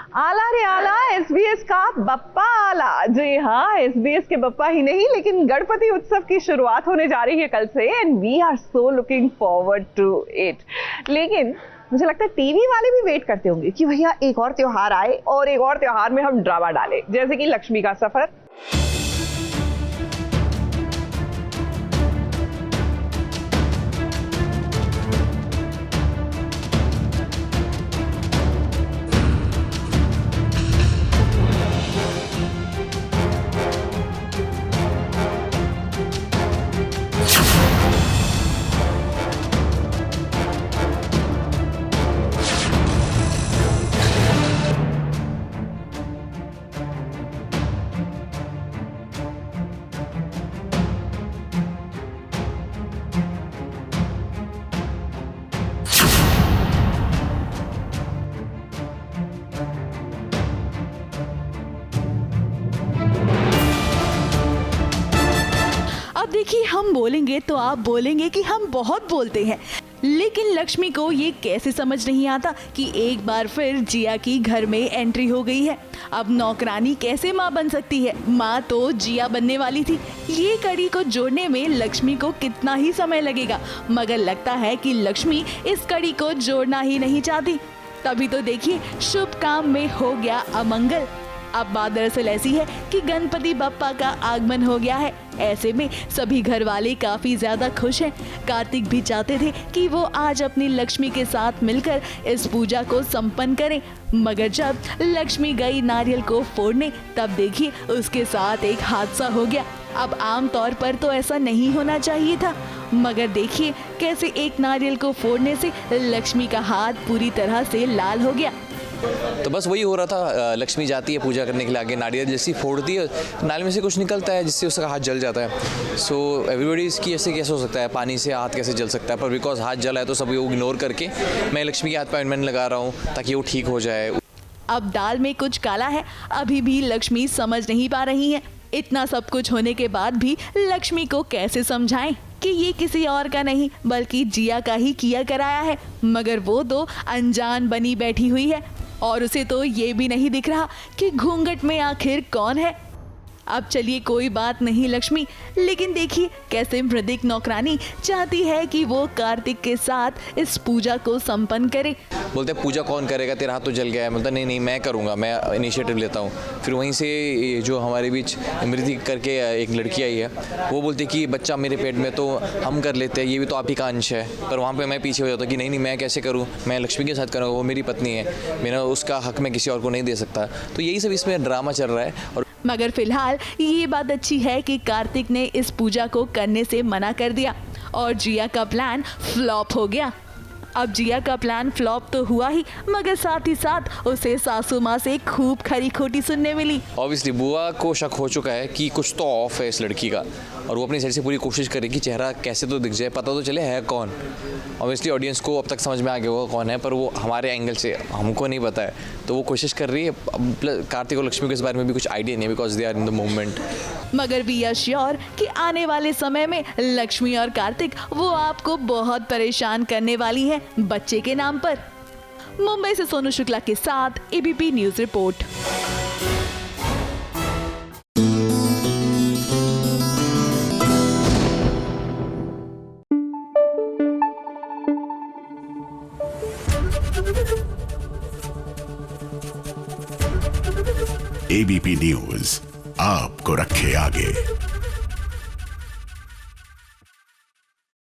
आला रे आला, एसबीएस का बप्पा आला। जी हाँ, एसबीएस के बप्पा ही नहीं लेकिन गणपति उत्सव की शुरुआत होने जा रही है कल से and we are so looking forward to it. लेकिन मुझे लगता है टीवी वाले भी वेट करते होंगे कि भैया एक और त्योहार आए और एक और त्योहार में हम ड्रामा डालें, जैसे कि लक्ष्मी का सफर। अब देखिए, हम बोलेंगे तो आप बोलेंगे कि हम बहुत बोलते हैं, लेकिन लक्ष्मी को ये कैसे समझ नहीं आता कि एक बार फिर जिया की घर में एंट्री हो गई है। अब नौकरानी कैसे माँ बन सकती है? माँ तो जिया बनने वाली थी। ये कड़ी को जोड़ने में लक्ष्मी को कितना ही समय लगेगा, मगर लगता है कि लक्ष्मी इस कड़ी को जोड़ना ही नहीं चाहती। तभी तो देखिए, शुभ काम में हो गया अमंगल। अब बात दरअसल ऐसी है कि गणपति बप्पा का आगमन हो गया है। ऐसे में सभी घर वाले काफी ज्यादा खुश हैं। कार्तिक भी चाहते थे कि वो आज अपनी लक्ष्मी के साथ मिलकर इस पूजा को संपन्न करें, मगर जब लक्ष्मी गई नारियल को फोड़ने, तब देखिए उसके साथ एक हादसा हो गया। अब आम तौर पर तो ऐसा नहीं होना चाहिए था, मगर देखिए कैसे एक नारियल को फोड़ने से लक्ष्मी का हाथ पूरी तरह से लाल हो गया। तो बस वही हो रहा था। लक्ष्मी जाती है पूजा करने के लिए, आगे नारियल जैसी फोड़ती है, नारियल में से कुछ निकलता है जिससे उसका हाथ जल जाता है। सो एवरीबडी इसकी ऐसे कैसे हो सकता है, पानी से हाथ कैसे जल सकता है, पर बिकॉज हाथ जला है तो सब वो इग्नोर करके मैं लक्ष्मी के हाथ पे ऑइंटमेंट लगा रहा हूँ ताकि वो ठीक हो जाए। अब दाल में कुछ काला है, अभी भी लक्ष्मी समझ नहीं पा रही है। इतना सब कुछ होने के बाद भी लक्ष्मी को कैसे समझाएं कि ये किसी और का नहीं बल्कि जिया का ही किया कराया है, मगर वो तो अनजान बनी बैठी हुई है और उसे तो ये भी नहीं दिख रहा कि घूंघट में आखिर कौन है। अब चलिए कोई बात नहीं लक्ष्मी, लेकिन देखिए कैसे मृदिक नौकरानी चाहती है कि वो कार्तिक के साथ इस पूजा को संपन्न करे। बोलते हैं पूजा कौन करेगा, तेरा हाथ तो जल गया है। मतलब नहीं मैं करूँगा, मैं इनिशिएटिव लेता हूँ। फिर वहीं से जो हमारे बीच मृदिक करके एक लड़की आई है, वो बोलती है कि बच्चा मेरे पेट में तो हम कर लेते हैं, ये भी तो आप ही का अंश है। पर वहाँ पर मैं पीछे हो जाता हूँ कि नहीं मैं कैसे करूँ, मैं लक्ष्मी के साथ करूँगा, वो मेरी पत्नी है, मेरा उसका हक मैं किसी और को नहीं दे सकता। तो यही सब इसमें ड्रामा चल रहा है। और मगर फिलहाल ये बात अच्छी है कि कार्तिक ने इस पूजा को करने से मना कर दिया और जिया का प्लान फ्लॉप हो गया। अब जिया का प्लान फ्लॉप तो हुआ ही, मगर साथ ही साथ उसे सासू माँ से खूब खरी खोटी सुनने मिली। ऑब्वियसली बुआ को शक हो चुका है कि कुछ तो ऑफ है इस लड़की का, और वो अपनी साइड से पूरी कोशिश करेगी चेहरा कैसे तो दिख जाए, पता तो चले है कौन। ऑब्वियसली ऑडियंस को अब तक समझ में आ गया वो कौन है, पर वो हमारे एंगल से हमको नहीं पता है, तो वो कोशिश कर रही है। कार्तिक और लक्ष्मी को इस बारे में भी कुछ आइडिया नहीं, because they are in the moment. मगर वी आर श्योर कि आने वाले समय में लक्ष्मी और कार्तिक वो आपको बहुत परेशान करने वाली हैं बच्चे के नाम पर। मुंबई से सोनू शुक्ला के साथ ABP news report. ABP news आपको रखे आगे।